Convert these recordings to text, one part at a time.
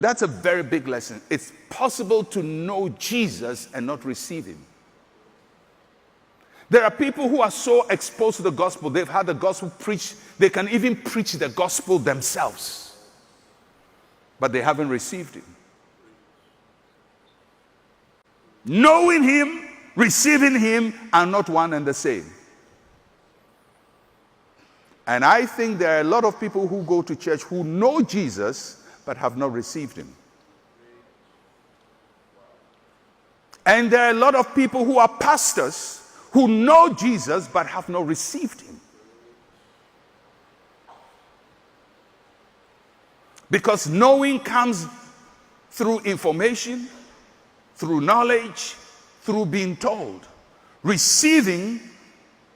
That's a very big lesson. It's possible to know Jesus and not receive him. There are people who are so exposed to the gospel, they've had the gospel preached, they can even preach the gospel themselves, but they haven't received him. Knowing him, receiving him are not one and the same. And I think there are a lot of people who go to church who know Jesus but have not received him. And there are a lot of people who are pastors who know Jesus but have not received him. Because knowing comes through information, through knowledge, through being told. Receiving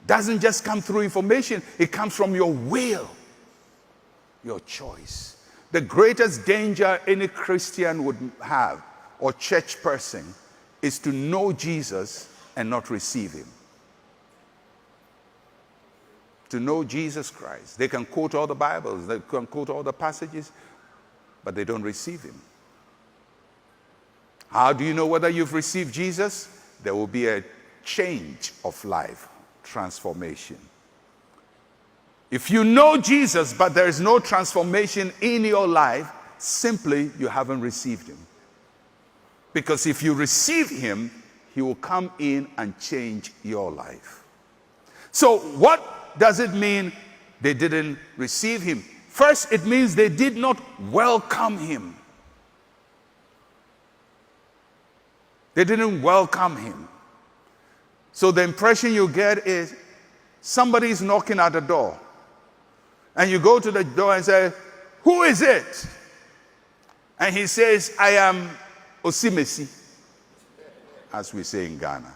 doesn't just come through information, it comes from your will, your choice. The greatest danger any Christian would have, or church person, is to know Jesus and not receive him. To know Jesus Christ. They can quote all the Bibles, they can quote all the passages, but they don't receive him. How do you know whether you've received Jesus? There will be a change of life, transformation. If you know Jesus, but there is no transformation in your life, simply you haven't received him. Because if you receive him, he will come in and change your life. So what does it mean they didn't receive him? First, it means they did not welcome him. They didn't welcome him. So the impression you get is somebody is knocking at the door. And you go to the door and say, "Who is it?" And he says, "I am Osimesi," as we say in Ghana.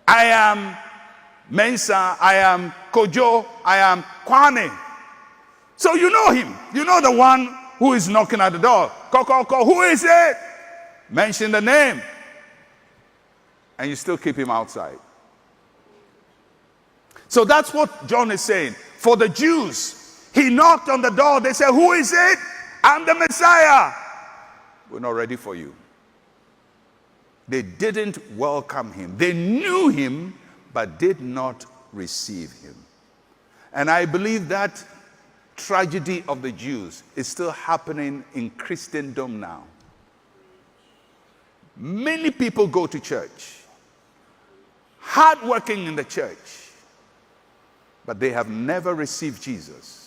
"I am Mensa, I am Kojo, I am Kwame." So you know him. You know the one who is knocking at the door. Ko, who is it? Mention the name. And you still keep him outside. So that's what John is saying. For the Jews, he knocked on the door. They said, "Who is it?" "I'm the Messiah." "We're not ready for you." They didn't welcome him. They knew him, but did not receive him. And I believe that tragedy of the Jews is still happening in Christendom now. Many people go to church, hardworking in the church, but they have never received Jesus.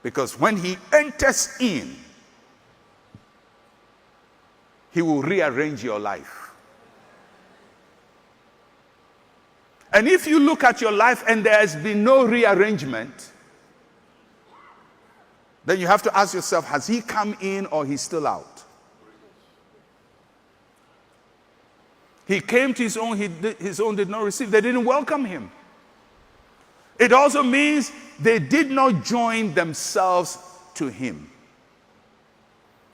Because when he enters in, he will rearrange your life. And if you look at your life and there has been no rearrangement, then you have to ask yourself, has he come in or he's still out? He came to his own, his own did not receive. They didn't welcome him. It also means they did not join themselves to him.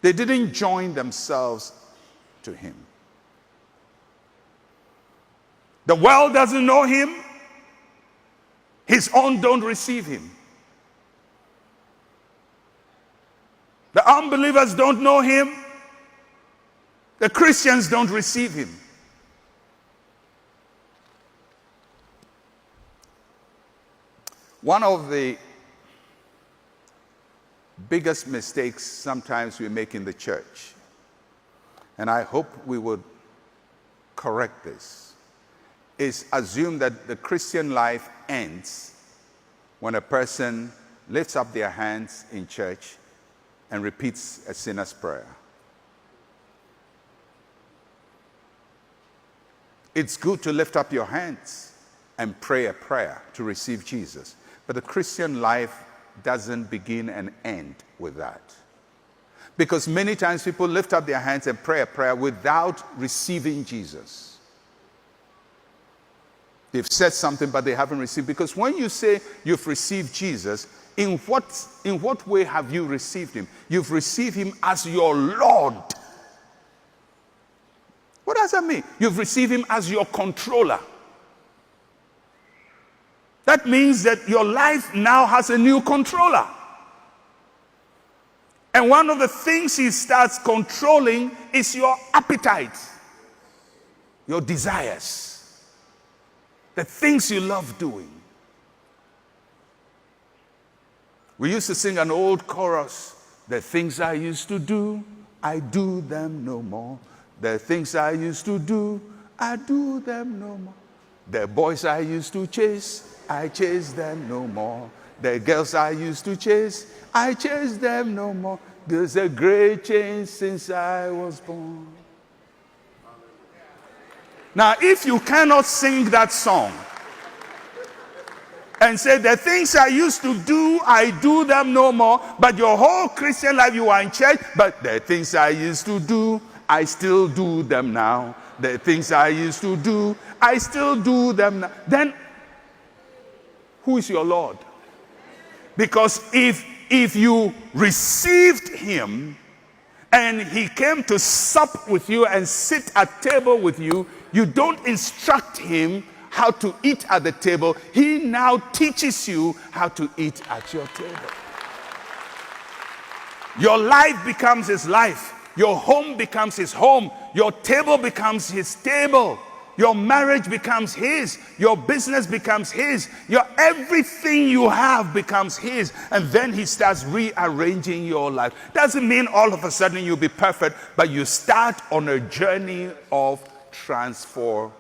They didn't join themselves to him. The world doesn't know him. His own don't receive him. The unbelievers don't know him. The Christians don't receive him. One of the biggest mistakes sometimes we make in the church, and I hope we would correct this, is assume that the Christian life ends when a person lifts up their hands in church and repeats a sinner's prayer. It's good to lift up your hands and pray a prayer to receive Jesus. But the Christian life doesn't begin and end with that. Because many times people lift up their hands and pray a prayer without receiving Jesus. They've said something, but they haven't received. Because when you say you've received Jesus, in what way have you received him? You've received him as your Lord. What does that mean? You've received him as your controller. That means that your life now has a new controller. And one of the things he starts controlling is your appetite, your desires, the things you love doing. We used to sing an old chorus, the things I used to do, I do them no more. The things I used to do, I do them no more. The boys I used to chase, I chase them no more. The girls I used to chase, I chase them no more. There's a great change since I was born. Now, if you cannot sing that song and say, the things I used to do, I do them no more, but your whole Christian life you are in church, but the things I used to do, I still do them now. The things I used to do, I still do them now. Then, who is your Lord? Because if you received him and he came to sup with you and sit at table with you, you don't instruct him how to eat at the table. He now teaches you how to eat at your table. Your life becomes his life. Your home becomes his home. Your table becomes his table. Your marriage becomes his. Your business becomes his. Your everything you have becomes his. And then he starts rearranging your life. Doesn't mean all of a sudden you'll be perfect, but you start on a journey of transformation.